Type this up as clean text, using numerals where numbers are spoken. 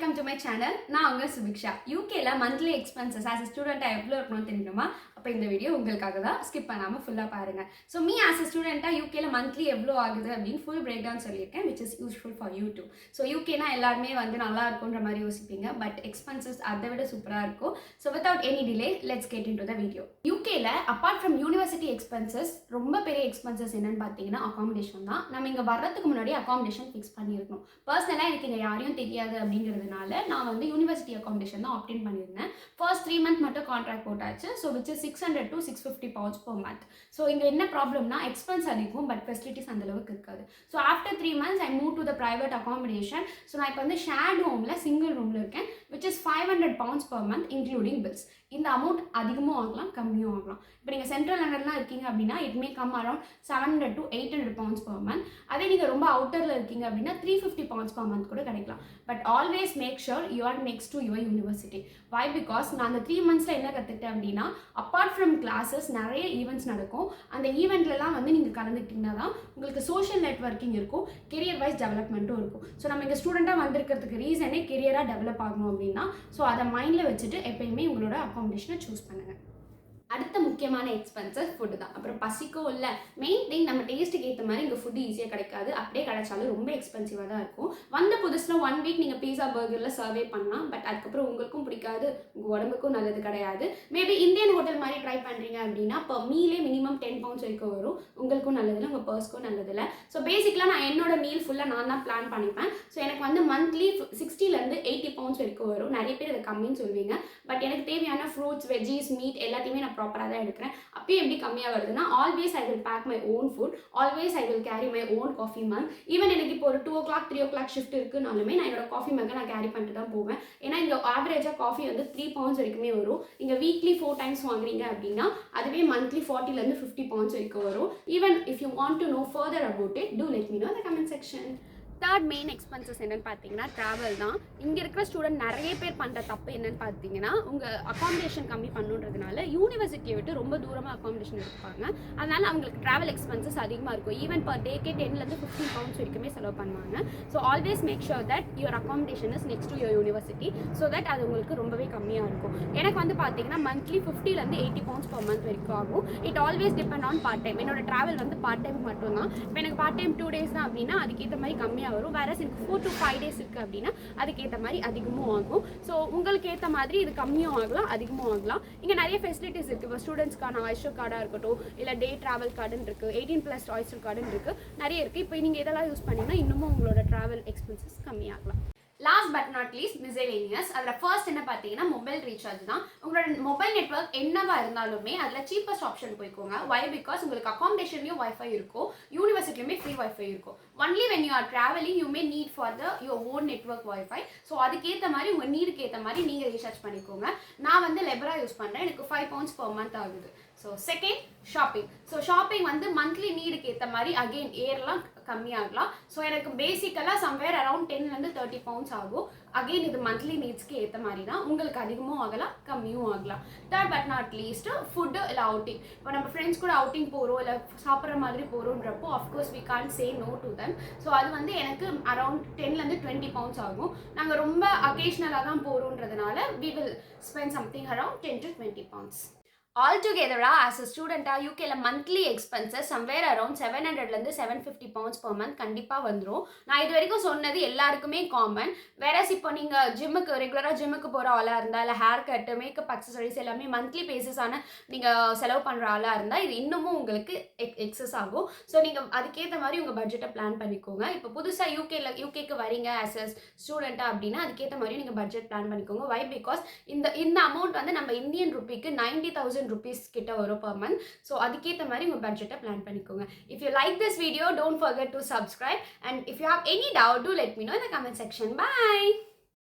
welcome to my channel. நான் உங்க Subiksha. UKல monthly expenses as a student எவ்வளவு இருக்கணும்னு தெரியுமா? அப்ப இந்த வீடியோ உங்களுக்காக தான். ஸ்கிப் பண்ணாம ஃபுல்லா பாருங்க. So me as a student UKல monthly எவ்வளவு ஆகுது அப்படினு full breakdown சொல்லிருக்கேன் which is useful for you too. So UKனா எல்லாரும் வந்து நல்லா இருக்கும்ன்ற மாதிரி யோசிப்பீங்க but expenses அதை விட சூப்பரா இருக்கும். So without any delay let's get into the video. UKல apart from university expenses ரொம்ப பெரிய expenses என்னன்னு பாத்தீங்கன்னா accommodation தான். நம்ம இங்க வர்றதுக்கு முன்னாடி accommodation fix பண்ணிருக்கணும். பர்சனலா எனக்கு இங்க யாரையும் தெரியாது அப்படிங்கிறதுனால நான் வந்து யூனிவர்சிட்டி அகாமடேஷன் தான் ஆப்டெயின் பண்ணியிருந்தேன். ஃபர்ஸ்ட் 3 month மட்டும் கான்ட்ராக்ட் போட்டாச்சு. So which is 600 to 650 pounds per month. So இங்கே என்ன ப்ராப்ளம்னா எக்ஸ்பென்ஸ் அதிகம் பட் ஃபெசிலிட்டிஸ் அந்த அளவுக்கு இருக்காது. So after 3 months I move to the private accommodation. So நான் இப்போ வந்து ஷேர்ட் ஹோமில் சிங்கிள் ரூமில் இருக்கேன் which is 500 pounds per month including bills. இந்த அமௌண்ட் அதிகமும் ஆகலாம் கம்மியும் ஆகலாம். இப்போ நீங்கள் சென்ட்ரல் லண்டன்லாம் இருக்கீங்க அப்படின்னா it may come around 700 to 800 pounds per month. அதே நீங்கள் ரொம்ப அவுட்டரில் இருக்கீங்க அப்படின்னா 350 pounds per month கூட கிடைக்கலாம். But always make sure you are next to your university. Why because நான் அந்த 3 monthsல என்ன கற்றுக்கிட்டேன் அப்படின்னா அப்பார்ட் ஃப்ரம் கிளாஸஸ் நிறைய ஈவெண்ட்ஸ் நடக்கும். அந்த ஈவெண்ட்லலாம் வந்து நீங்கள் கலந்துக்கிட்டிங்கன்னா தான் உங்களுக்கு சோஷியல் நெட்வொர்க்கிங் இருக்கும், கெரியர் வைஸ் டெவலப்மெண்ட்டும் இருக்கும். ஸோ நம்ம இங்கே ஸ்டூடெண்ட்டாக வந்திருக்கிறதுக்கு ரீசனே கெரியராக டெவலப் ஆகணும் அப்படின்னா ஸோ அதை மைண்டில் வச்சுட்டு எப்பயுமே உங்களோட அகாமடேஷனை சூஸ் பண்ணுங்கள். அடுத்த முக்கியமான எக்ஸ்பென்சஸ் ஃபுட்டு தான். அப்புறம் பசிக்கும் இல்லை, மெயின் திங் நம்ம டேஸ்ட்டுக்கு ஏற்ற மாதிரி இங்கே ஃபுட்டு ஈஸியாக கிடைக்காது. அப்படியே கிடைச்சாலும் ரொம்ப எக்ஸ்பென்சிவாக தான் இருக்கும். வந்த புதுசில் 1 week நீங்கள் பீஸா பர்கரில் சர்வே பண்ணலாம். பட் அதுக்கப்புறம் உங்களுக்கும் பிடிக்காது, உங்கள் உடம்புக்கும் நல்லது கிடையாது. மேபி இந்தியன் ஹோட்டல் மாதிரி ட்ரை பண்ணுறீங்க அப்படின்னா இப்போ மீலே மினிமம் 10 pounds வரைக்கும் வரும். உங்களுக்கும் நல்லதில்லை, உங்கள் பர்ஸ்க்கும் நல்லதில்லை. ஸோ பேசிக்கலாக நான் என்னோட மீல் ஃபுல்லாக நான் தான் பிளான் பண்ணிப்பேன். ஸோ எனக்கு வந்து மந்த்லி 60 to 80 pounds வரைக்கும் வரும். நிறைய பேர் அதை கம்மின்னு சொல்வீங்க. பட் எனக்கு தேவையான ஃப்ரூட்ஸ், வெஜ்ஜீஸ், மீட் எல்லாத்தையுமே நான் ப்ராப்பராக தான் எடுக்கிறேன். அப்பயும் எப்படி கம்மியாக வருதுன்னா always I will pack my own food, always I will carry my own coffee mug. Even எனக்கு இப்போ ஒரு 2 o'clock 3 o'clock ஷிஃப்ட் இருக்குனாலுமே நான் என்னோட காஃபி மக்கை நான் கேரி பண்ணிட்டு தான் போவேன். ஏன்னா இங்கே ஆவரேஜாக காஃபி வந்து 3 pounds வரைக்குமே வரும். நீங்கள் வீக்லி 4 times வாங்குறீங்க அப்படின்னா அதுவே மந்த்லி 40 to 50 pounds வரைக்கும் வரும். Even if you want to know further about it do let me know இந்த comment section. Third main expenses என்னென்னு பார்த்தீங்கன்னா ட்ராவல் தான். இங்கே இருக்கிற ஸ்டூடெண்ட் நிறைய பேர் பண்ணுற தப்பு என்னென்னு பார்த்தீங்கன்னா உங்கள் அகாமடேஷன் கம்மி பண்ணுன்றதுனால யூனிவர்சிட்டியை விட்டு ரொம்ப தூரமாக அகாமடேஷன் எடுப்பாங்க. அதனால் அவங்களுக்கு ட்ராவல் எக்ஸ்பென்சஸ் அதிகமாக இருக்கும். ஈவன் பர் டேக்கே 10 to 15 pounds வரைக்குமே செலவு பண்ணுவாங்க. So always make sure that your accommodation is next to your university so that அது உங்களுக்கு ரொம்பவே கம்மியாக இருக்கும். எனக்கு வந்து பார்த்தீங்கன்னா monthly 50 to 80 pounds per month வரைக்கும் ஆகும். It always depend on part time. என்னோட ட்ராவல் வந்து பார்ட் டைம் மட்டும்தான். இப்போ எனக்கு பார்ட் டைம் 2 days தான் அப்படின்னா அதுக்கேற்ற மாதிரி கம்மியாக வரும். வேற எனக்கு 4 to 5 days இருக்குது அப்படின்னா அதுக்கேற்ற மாதிரி அதிகமும் ஆகும். ஸோ உங்களுக்கு ஏற்ற மாதிரி இது கம்மியும் ஆகலாம் அதிகமும் ஆகலாம். இங்கே நிறைய ஃபெசிலிட்டிஸ் இருக்குது. இப்போ ஸ்டூடெண்ட்ஸ்க்கான ஆய்ஸ்டர் கார்டாக இருக்கட்டும், இல்லை டே ட்ராவல் கார்டுன்னு இருக்குது, 18+ ஆய்ஸ்டர் கார்டுன்னு இருக்குது, நிறைய இருக்குது. இப்போ நீங்கள் இதெல்லாம் யூஸ் பண்ணிங்கன்னா இன்னமும் உங்களோட ட்ராவல் எக்ஸ்பென்சஸ் கம்மியாகலாம். Last but not least miscellaneous. அதில் ஃபர்ஸ்ட் என்ன பார்த்தீங்கன்னா மொபைல் ரீசார்ஜ் தான். உங்களோட மொபைல் நெட்வொர்க் என்னவா இருந்தாலுமே அதில் சீப்பஸ்ட் ஆப்ஷன் போய்க்கோங்க. வை பிகாஸ் உங்களுக்கு அகாமடேஷன்லையும் வைஃபை இருக்கும், யூனிவர்சிட்டியுமே ஃப்ரீ வைஃபை இருக்கும். Only when you are travelling you may need for your own network wifi. So அதுக்கேற்ற மாதிரி உங்கள் நீடுக்கு ஏற்ற மாதிரி நீங்கள் ரீசார்ஜ் பண்ணிக்கோங்க. நான் வந்து லெபரா யூஸ் பண்ணுறேன். எனக்கு 5 pounds per month ஆகுது. So second shopping. So shopping வந்து மந்த்லி நீடுக்கு ஏற்ற மாதிரி அகெயின் ஏர்லாம் கம்மியாகலாம். ஸோ எனக்கு பேசிக்கலாக சம்வேர் அரௌண்ட் 10 to 30 pounds ஆகும். அகெயின் இது மந்த்லி நீட்ஸ்க்கு ஏற்ற மாதிரி தான். உங்களுக்கு அதிகமும் ஆகலாம் கம்மியும் ஆகலாம். Third but not least food இல்லை அவுட்டிங். இப்போ நம்ம ஃப்ரெண்ட்ஸ் கூட அவுட்டிங் போகிறோம் இல்லை சாப்பிட்ற மாதிரி போகிறோன்றப்போ of course we can't say no to them. So அது வந்து எனக்கு அரௌண்ட் 10 to 20 pounds ஆகும். நாங்கள் ரொம்ப அக்கேஷ்னலாக தான் போகிறோன்றதுனால we will spend something around 10 to 20 pounds. Altogether, as a student, UK monthly expenses somewhere around 700 to 750 pounds per month கண்டிப்பாக வந்துடும். நான் இது வரைக்கும் சொன்னது எல்லாருக்குமே காமன். வேறஸ் இப்போ நீங்கள் ரெகுலராக ஜிம்முக்கு போகிற ஆளாக இருந்தால் இல்லை ஹேர் கட்டு, மேக்கப் அக்சசரிஸ் எல்லாமே மந்த்லி பேசிஸான நீங்கள் செலவு பண்ணுற ஆளாக இருந்தால் இது இன்னமும் உங்களுக்கு எக்ஸஸ் ஆகும். ஸோ நீங்கள் அதுக்கேற்ற மாதிரி உங்கள் பட்ஜெட்டை பிளான் பண்ணிக்கோங்க. இப்போ புதுசாக யூகேக்கு வரீங்க ஆஸ் அ ஸ்டூடெண்ட்டாக அப்படின்னா அதுக்கேற்ற மாதிரி நீங்கள் பட்ஜெட் பிளான் பண்ணிக்கோங்க. வை பிகாஸ் இந்த அமௌண்ட் வந்து நம்ம இந்தியன் ருப்பிக்கு 90,000 rupees கிட்ட வரும் per month. ஸோ அதுக்கேற்ற மாதிரி உங்கள் பட்ஜெட்டை பிளான் பண்ணிக்கோங்க. If you like this video don't forget to subscribe and if you have any doubt do let me know in the comment section. Bye.